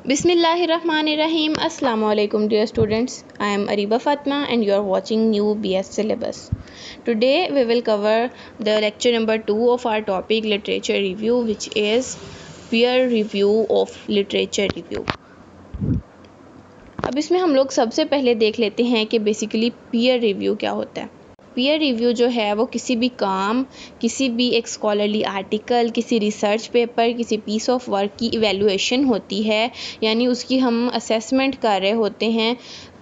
Bismillahirrahmanirrahim. Assalamu alaikum dear students. I am Ariba Fatma and you are watching new BS syllabus. Today we will cover the lecture number 2 of our topic literature review, which is peer review of literature review. अब इसमें हम लोग सबसे पहले देख लेते हैं कि बेसिकली पीयर रिव्यू क्या होता है। पीयर रिव्यू जो है वो किसी भी काम, किसी भी एक स्कॉलरली आर्टिकल, किसी रिसर्च पेपर, किसी पीस ऑफ वर्क की इवैल्यूएशन होती है, यानी उसकी हम असेसमेंट कर रहे होते हैं।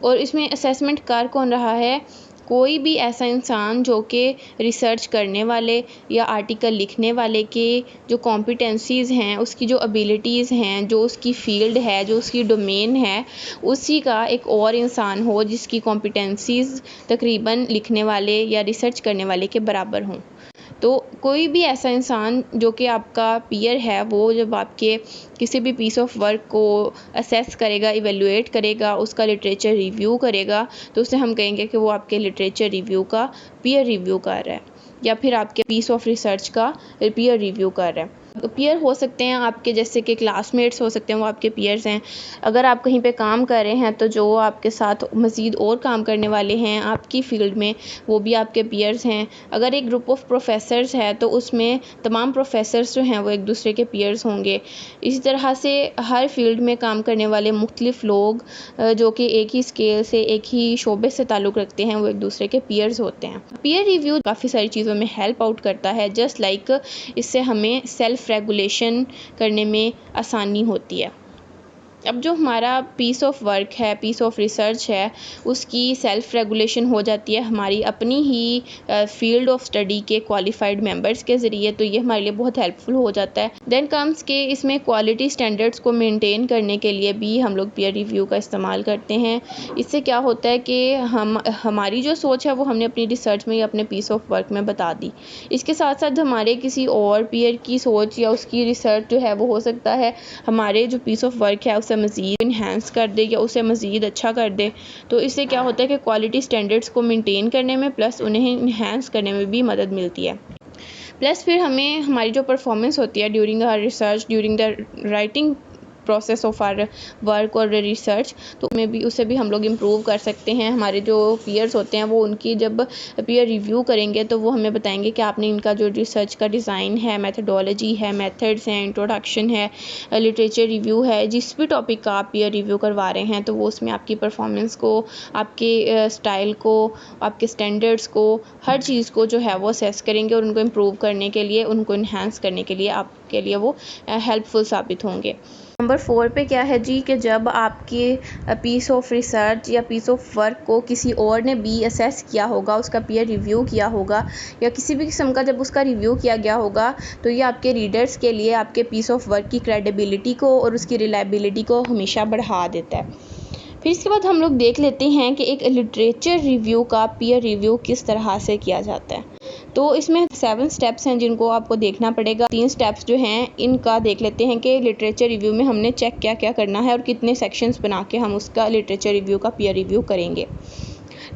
और इसमें असेसमेंट कर कौन रहा है? कोई भी ऐसा इंसान जो कि रिसर्च करने वाले या आर्टिकल लिखने वाले के जो कॉम्पिटेंसीज़ हैं, उसकी जो एबिलिटीज़ हैं, जो उसकी फ़ील्ड है, जो उसकी डोमेन है, उसी का एक और इंसान हो जिसकी कॉम्पिटेंसीज़ तकरीबन लिखने वाले या रिसर्च करने वाले के बराबर हों। तो कोई भी ऐसा इंसान जो कि आपका पीयर है, वो जब आपके किसी भी पीस ऑफ वर्क को असेस करेगा, इवेलुएट करेगा, उसका लिटरेचर रिव्यू करेगा, तो उसे हम कहेंगे कि वो आपके लिटरेचर रिव्यू का पीयर रिव्यू कर रहा है, या फिर आपके पीस ऑफ रिसर्च का पीयर रिव्यू कर रहा है। पीयर हो सकते हैं आपके जैसे कि क्लासमेट्स हो सकते हैं, वो आपके पीयर्स हैं। अगर आप कहीं पे काम कर रहे हैं तो जो आपके साथ मज़ीद और काम करने वाले हैं आपकी फ़ील्ड में, वो भी आपके पीयर्स हैं। अगर एक ग्रुप ऑफ प्रोफेसर्स है तो उसमें तमाम प्रोफेसर्स जो हैं वो एक दूसरे के पीयर्स होंगे। इसी तरह से हर फील्ड में काम करने वाले मुख्तलिफ लोग जो कि एक ही स्केल से, एक ही शोबे से ताल्लुक़ रखते हैं, वो एक दूसरे के पीयर्स होते हैं। पीयर रिव्यू काफ़ी सारी चीज़ों में हेल्प आउट करता है, जस्ट लाइक इससे हमें सेल्फ रेगुलेशन करने में आसानी होती है। अब जो हमारा पीस ऑफ वर्क है, पीस ऑफ रिसर्च है, उसकी सेल्फ रेगुलेशन हो जाती है हमारी अपनी ही फील्ड ऑफ स्टडी के क्वालिफाइड मेंबर्स के ज़रिए, तो ये हमारे लिए बहुत हेल्पफुल हो जाता है। देन कम्स के इसमें क्वालिटी स्टैंडर्ड्स को मेंटेन करने के लिए भी हम लोग पीयर रिव्यू का इस्तेमाल करते हैं। इससे क्या होता है कि हमारी जो सोच है वो हमने अपनी रिसर्च में या अपने पीस ऑफ वर्क में बता दी। इसके साथ साथ हमारे किसी और पीयर की सोच या उसकी रिसर्च जो है वो हो सकता है हमारे जो पीस ऑफ वर्क है उसे मज़ीद इन्हेंस कर दे या उसे मज़ीद अच्छा कर दे। तो इससे क्या होता है कि क्वालिटी स्टैंडर्ड्स को मेंटेन करने में प्लस उन्हें इन्हेंस करने में भी मदद मिलती है। प्लस फिर हमें हमारी जो परफॉर्मेंस होती है during our research, during the writing process of our work और रिसर्च, तो उसे भी हम लोग इम्प्रूव कर सकते हैं। हमारे जो पीयर्स होते हैं वो उनकी जब पीयर रिव्यू करेंगे तो वो हमें बताएंगे कि आपने इनका जो रिसर्च का डिज़ाइन है, मेथडोलॉजी है, मेथड्स हैं, इंट्रोडक्शन है, लिटरेचर रिव्यू है, जिस भी टॉपिक का आप पीयर रिव्यू करवा रहे हैं, तो वो उसमें आपकी परफॉर्मेंस को, आपके स्टाइल को, आपके स्टैंडर्ड्स को, हर चीज़ को जो है वो असेस करेंगे और उनको इम्प्रूव करने के लिए, उनको इन्हांस करने के लिए आपके लिए वो हेल्पफुल साबित होंगे। नंबर 4 पे क्या है जी, कि जब आपके पीस ऑफ रिसर्च या पीस ऑफ वर्क को किसी और ने भी असेस किया होगा, उसका पीयर रिव्यू किया होगा या किसी भी किस्म का जब उसका रिव्यू किया गया होगा, तो ये आपके रीडर्स के लिए आपके पीस ऑफ वर्क की क्रेडिबिलिटी को और उसकी रिलायबिलिटी को हमेशा बढ़ा देता है। फिर इसके बाद हम लोग देख लेते हैं कि एक लिटरेचर रिव्यू का पीयर रिव्यू किस तरह से किया जाता है। तो इसमें 7 स्टेप्स हैं जिनको आपको देखना पड़ेगा। 3 स्टेप्स जो हैं इनका देख लेते हैं कि लिटरेचर रिव्यू में हमने चेक क्या क्या करना है और कितने सेक्शंस बना के हम उसका लिटरेचर रिव्यू का पीयर रिव्यू करेंगे।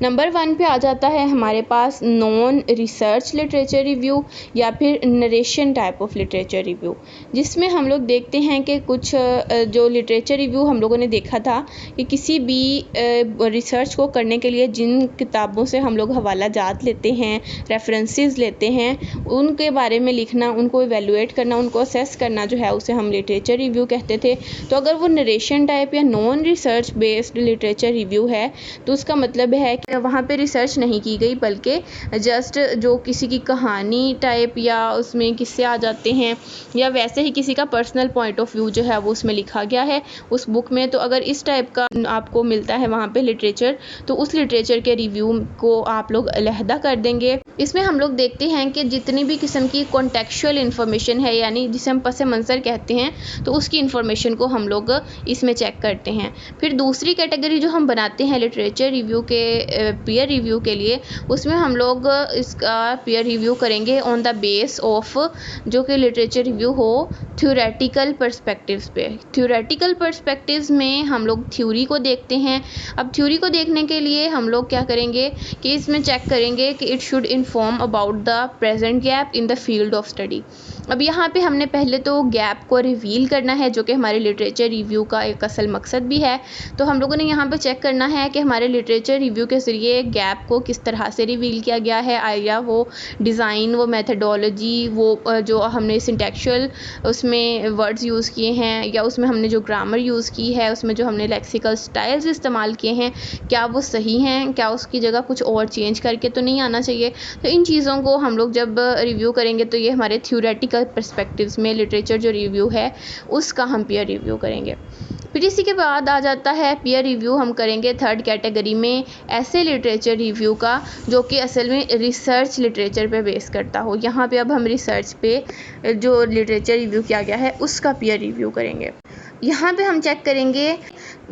नंबर 1 पे आ जाता है हमारे पास नॉन रिसर्च लिटरेचर रिव्यू या फिर narration type of literature review, जिसमें हम लोग देखते हैं कि कुछ जो लिटरेचर रिव्यू हम लोगों ने देखा था कि किसी भी रिसर्च को करने के लिए जिन किताबों से हम लोग हवाला जात लेते हैं, रेफरेंसेस लेते हैं, उनके बारे में लिखना, उनको इवेलुएट करना, उनको असेस करना जो है उसे हम लिटरेचर रिव्यू कहते थे। तो अगर वो नरेशन टाइप या non research based literature review है तो उसका मतलब है कि वहाँ पे रिसर्च नहीं की गई, बल्कि जस्ट जो किसी की कहानी टाइप या उसमें किस्से आ जाते हैं या वैसे ही किसी का पर्सनल पॉइंट ऑफ व्यू जो है वो उसमें लिखा गया है उस बुक में। तो अगर इस टाइप का आपको मिलता है वहाँ पे लिटरेचर, तो उस लिटरेचर के रिव्यू को आप लोग अलहदा कर देंगे। इसमें हम लोग देखते हैं कि जितनी भी किस्म की कॉन्टेक्चुअल इन्फॉर्मेशन है, यानी जिसे हम पस मंज़र कहते हैं, तो उसकी इन्फॉर्मेशन को हम लोग इसमें चेक करते हैं। फिर दूसरी कैटेगरी जो हम बनाते हैं लिटरेचर रिव्यू के पीयर रिव्यू के लिए, उसमें हम लोग इसका पीयर रिव्यू करेंगे ऑन द बेस ऑफ जो कि लिटरेचर रिव्यू हो थ्योरेटिकल पर्सपेक्टिव्स पे। थ्योरेटिकल पर्सपेक्टिव्स में हम लोग थ्योरी को देखते हैं। अब थ्योरी को देखने के लिए हम लोग क्या करेंगे कि इसमें चेक करेंगे कि it should inform about the present gap in the field of study. अब यहाँ पे हमने पहले तो गैप को रिवील करना है, जो कि हमारे लिटरेचर रिव्यू का एक असल मकसद भी है। तो हम लोगों ने यहाँ पे चेक करना है कि हमारे लिटरेचर रिव्यू के ज़रिए गैप को किस तरह से रिवील किया गया है, या वो डिज़ाइन, वो मेथडोलॉजी, वो जो हमने सिंटेक्चुअल उसमें वर्ड्स यूज़ किए हैं, या उसमें हमने जो ग्रामर यूज़ की है, उसमें जो हमने लेक्सिकल स्टाइल्स इस्तेमाल किए हैं, क्या वो सही हैं, क्या उसकी जगह कुछ और चेंज करके तो नहीं आना चाहिए। तो इन चीज़ों को हम लोग जब रिव्यू करेंगे तो ये हमारे थ्योरेटिकल पर्सपेक्टिव्स में लिटरेचर जो रिव्यू है उसका हम पीयर रिव्यू करेंगे। फिर इसी के बाद आ जाता है पीयर रिव्यू हम करेंगे थर्ड कैटेगरी में, ऐसे लिटरेचर रिव्यू का जो कि असल में रिसर्च लिटरेचर पे बेस करता हो। यहाँ पे अब हम रिसर्च पे जो लिटरेचर रिव्यू किया गया है उसका पीयर रिव्यू करेंगे। यहाँ पे हम चेक करेंगे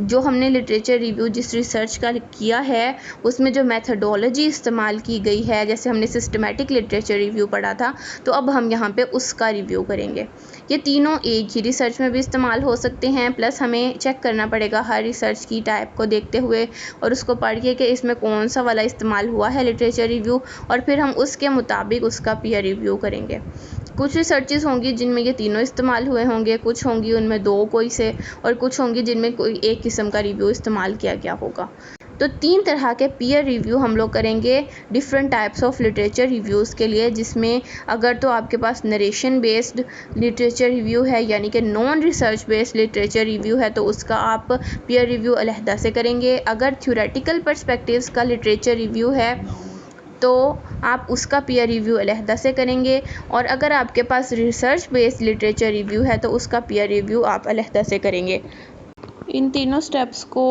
जो हमने लिटरेचर रिव्यू जिस रिसर्च का किया है उसमें जो मेथडोलॉजी इस्तेमाल की गई है, जैसे हमने सिस्टमैटिक लिटरेचर रिव्यू पढ़ा था, तो अब हम यहाँ पे उसका रिव्यू करेंगे। ये तीनों एक ही रिसर्च में भी इस्तेमाल हो सकते हैं, प्लस हमें चेक करना पड़ेगा हर रिसर्च की टाइप को देखते हुए और उसको पढ़ के कि इसमें कौन सा वाला इस्तेमाल हुआ है लिटरेचर रिव्यू, और फिर हम उसके मुताबिक उसका पीयर रिव्यू करेंगे। कुछ रिसर्चेस होंगी जिनमें ये तीनों इस्तेमाल हुए होंगे, कुछ होंगी उनमें दो कोई से, और कुछ होंगी जिनमें कोई एक किस्म का रिव्यू इस्तेमाल किया गया होगा। तो तीन तरह के पीयर रिव्यू हम लोग करेंगे different types of literature reviews के लिए, जिसमें अगर तो आपके पास नरेशन बेस्ड लिटरेचर रिव्यू है, यानी कि non research based literature review है, तो उसका आप पीयर रिव्यू अलहदा से करेंगे। अगर थ्योरेटिकल पर्सपेक्टिव्स का लिटरेचर रिव्यू है तो आप उसका पीयर रिव्यू अलहदा से करेंगे, और अगर आपके पास रिसर्च बेस्ड लिटरेचर रिव्यू है तो उसका पीयर रिव्यू आप अलहदा से करेंगे। इन तीनों स्टेप्स को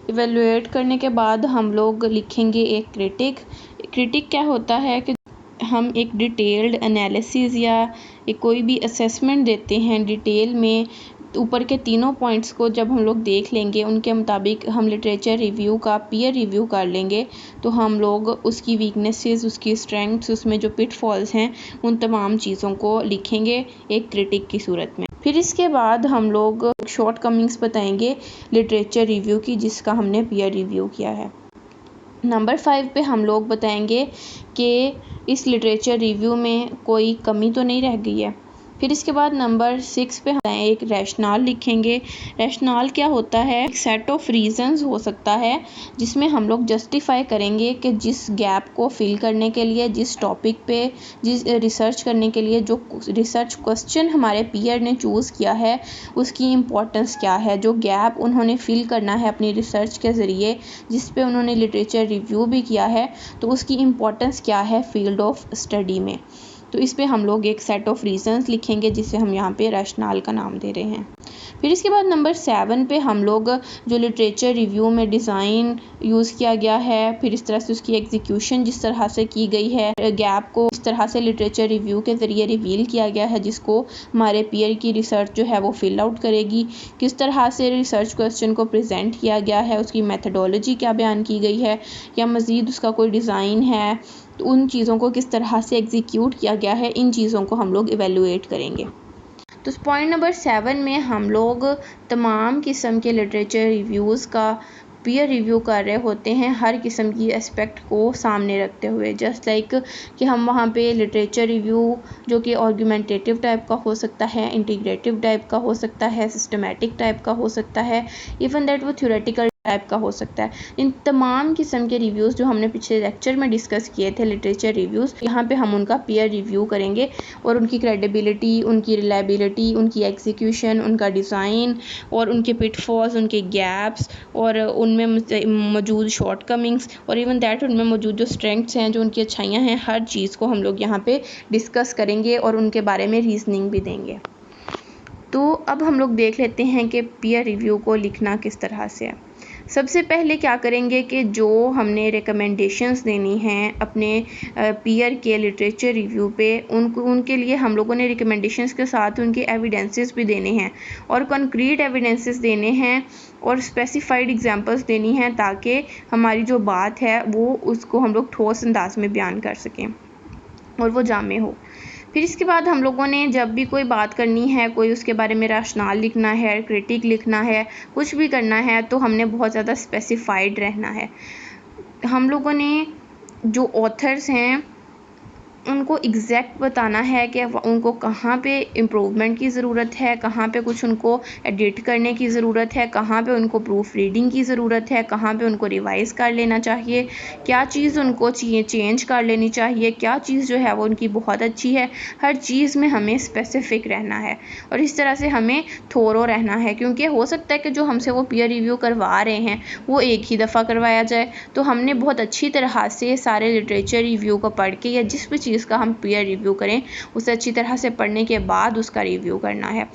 इवेलुएट करने के बाद हम लोग लिखेंगे एक क्रिटिक क्या होता है कि हम एक डिटेल्ड एनालिसिस या एक कोई भी असेसमेंट देते हैं डिटेल में, ऊपर के तीनों पॉइंट्स को जब हम लोग देख लेंगे उनके मुताबिक हम लिटरेचर रिव्यू का पीयर रिव्यू कर लेंगे, तो हम लोग उसकी वीकनेसेस, उसकी स्ट्रेंथ्स, उसमें जो पिटफॉल्स हैं, उन तमाम चीज़ों को लिखेंगे एक क्रिटिक की सूरत में। फिर इसके बाद हम लोग शॉर्ट कमिंग्स बताएंगे लिटरेचर रिव्यू की जिसका हमने पीयर रिव्यू किया है। नंबर 5 पे हम लोग बताएंगे कि इस लिटरेचर रिव्यू में कोई कमी तो नहीं रह गई है। फिर इसके बाद नंबर 6 पे हम एक रैशनल लिखेंगे। रैशनल क्या होता है? एक सेट ऑफ रीजंस हो सकता है जिसमें हम लोग जस्टिफाई करेंगे कि जिस गैप को फिल करने के लिए, जिस टॉपिक पे जिस रिसर्च करने के लिए जो रिसर्च क्वेश्चन हमारे पीयर ने चूज़ किया है उसकी इम्पोर्टेंस क्या है, जो गैप उन्होंने फिल करना है अपनी रिसर्च के ज़रिए जिस पे उन्होंने लिटरेचर रिव्यू भी किया है, तो उसकी इम्पोर्टेंस क्या है फील्ड ऑफ स्टडी में। तो इस पे हम लोग एक सेट ऑफ रीजंस लिखेंगे जिसे हम यहाँ पे रैशनल का नाम दे रहे हैं। फिर इसके बाद नंबर 7 पे हम लोग जो लिटरेचर रिव्यू में डिज़ाइन यूज़ किया गया है, फिर इस तरह से उसकी एग्जीक्यूशन जिस तरह से की गई है, गैप को इस तरह से लिटरेचर रिव्यू के ज़रिए रिवील किया गया है जिसको हमारे पीयर की रिसर्च जो है वो फिल आउट करेगी, किस तरह से रिसर्च क्वेश्चन को प्रेजेंट किया गया है, उसकी मेथडोलॉजी क्या बयान की गई है, या मज़ीद उसका कोई डिज़ाइन है, तो उन चीज़ों को किस तरह से एग्जीक्यूट किया गया है, इन चीज़ों को हम लोग इवेलुएट करेंगे। तो पॉइंट नंबर 7 में हम लोग तमाम किस्म के लिटरेचर रिव्यूज़ का पीयर रिव्यू कर रहे होते हैं, हर किस्म की एस्पेक्ट को सामने रखते हुए। जस्ट लाइक कि हम वहाँ पे लिटरेचर रिव्यू जो कि आर्गुमेंटेटिव टाइप का हो सकता है, इंटीग्रेटिव टाइप का हो सकता है, सिस्टमैटिक टाइप का हो सकता है, इवन दैट वो थ्योरेटिकल टाइप का हो सकता है। इन तमाम किस्म के रिव्यूज़ जो हमने पिछले लेक्चर में डिस्कस किए थे लिटरेचर रिव्यूज़, यहाँ पे हम उनका पीयर रिव्यू करेंगे और उनकी क्रेडिबिलिटी, उनकी रिलायबिलिटी, उनकी एग्जीक्यूशन, उनका डिज़ाइन और उनके पिटफॉल्स, उनके गैप्स और उनमें मौजूद शॉर्ट कमिंग्स और इवन दैट उनमें मौजूद जो स्ट्रेंथ्स हैं, जो उनकी अच्छाइयाँ हैं, हर चीज़ को हम लोग यहाँ पे डिस्कस करेंगे और उनके बारे में रीजनिंग भी देंगे। तो अब हम लोग देख लेते हैं कि पीयर रिव्यू को लिखना किस तरह से है। सबसे पहले क्या करेंगे कि जो हमने रिकमेंडेशंस देनी हैं अपने पीयर के लिटरेचर रिव्यू पे, उनके लिए हम लोगों ने रिकमेंडेशंस के साथ उनके एविडेंसेस भी देने हैं और कंक्रीट एविडेंसेस देने हैं और स्पेसिफाइड एग्जांपल्स देनी हैं ताकि हमारी जो बात है वो उसको हम लोग ठोस अंदाज में बयान कर सकें और वो जामे हो। फिर इसके बाद हम लोगों ने जब भी कोई बात करनी है, कोई उसके बारे में रैशनल लिखना है, क्रिटिक लिखना है, कुछ भी करना है, तो हमने बहुत ज़्यादा स्पेसिफाइड रहना है। हम लोगों ने जो ऑथर्स हैं उनको एग्जैक्ट बताना है कि उनको कहाँ पे इम्प्रूवमेंट की ज़रूरत है, कहाँ पे कुछ उनको एडिट करने की ज़रूरत है, कहाँ पे उनको प्रूफ रीडिंग की ज़रूरत है, कहाँ पे उनको रिवाइज़ कर लेना चाहिए, क्या चीज़ उनको चेंज कर लेनी चाहिए, क्या चीज़ जो है वो उनकी बहुत अच्छी है। हर चीज़ में हमें स्पेसिफ़िक रहना है और इस तरह से हमें थोरो रहना है, क्योंकि हो सकता है कि जो हमसे वो पीयर रिव्यू करवा रहे हैं वो एक ही दफ़ा करवाया जाए। तो हमने बहुत अच्छी तरह से सारे लिटरेचर रिव्यू को पढ़ के या जिस भी चीज़ का हम पीयर रिव्यू करें उसे अच्छी तरह से पढ़ने के बाद उसका रिव्यू करना है।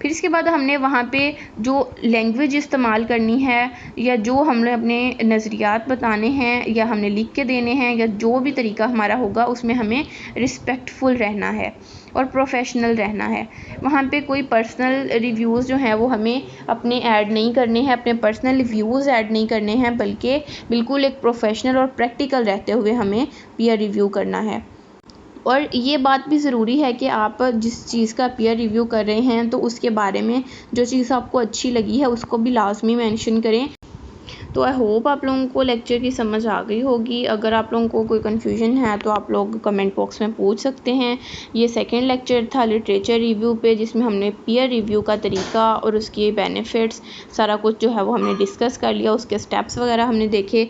फिर इसके बाद हमने वहाँ पे जो लैंग्वेज इस्तेमाल करनी है या जो हमने अपने नज़रियात बताने हैं या हमने लिख के देने हैं या जो भी तरीका हमारा होगा उसमें हमें रिस्पेक्टफुल रहना है और प्रोफेशनल रहना है। वहाँ पे कोई पर्सनल रिव्यूज़ जो हैं वो हमें अपने ऐड नहीं करने हैं, अपने पर्सनल व्यूज़ ऐड नहीं करने हैं, बल्कि बिल्कुल एक प्रोफेशनल और प्रैक्टिकल रहते हुए हमें पीयर रिव्यू करना है। और ये बात भी ज़रूरी है कि आप जिस चीज़ का पीयर रिव्यू कर रहे हैं तो उसके बारे में जो चीज़ आपको अच्छी लगी है उसको भी लाजमी मेंशन करें। तो आई होप आप लोगों को लेक्चर की समझ आ गई होगी। अगर आप लोगों को कोई कन्फ्यूजन है तो आप लोग कमेंट बॉक्स में पूछ सकते हैं। ये सेकंड लेक्चर था लिटरेचर रिव्यू पे, जिसमें हमने पीयर रिव्यू का तरीका और उसके बेनिफिट्स सारा कुछ जो है वो हमने डिस्कस कर लिया, उसके स्टेप्स वगैरह हमने देखे।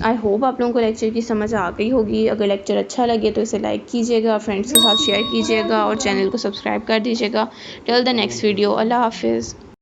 आई होप आप लोगों को लेक्चर की समझ आ गई होगी। अगर लेक्चर अच्छा लगे तो इसे लाइक कीजिएगा, फ्रेंड्स के साथ शेयर कीजिएगा और चैनल को सब्सक्राइब कर दीजिएगा। टिल द नेक्स्ट वीडियो, अल्लाह हाफिज़।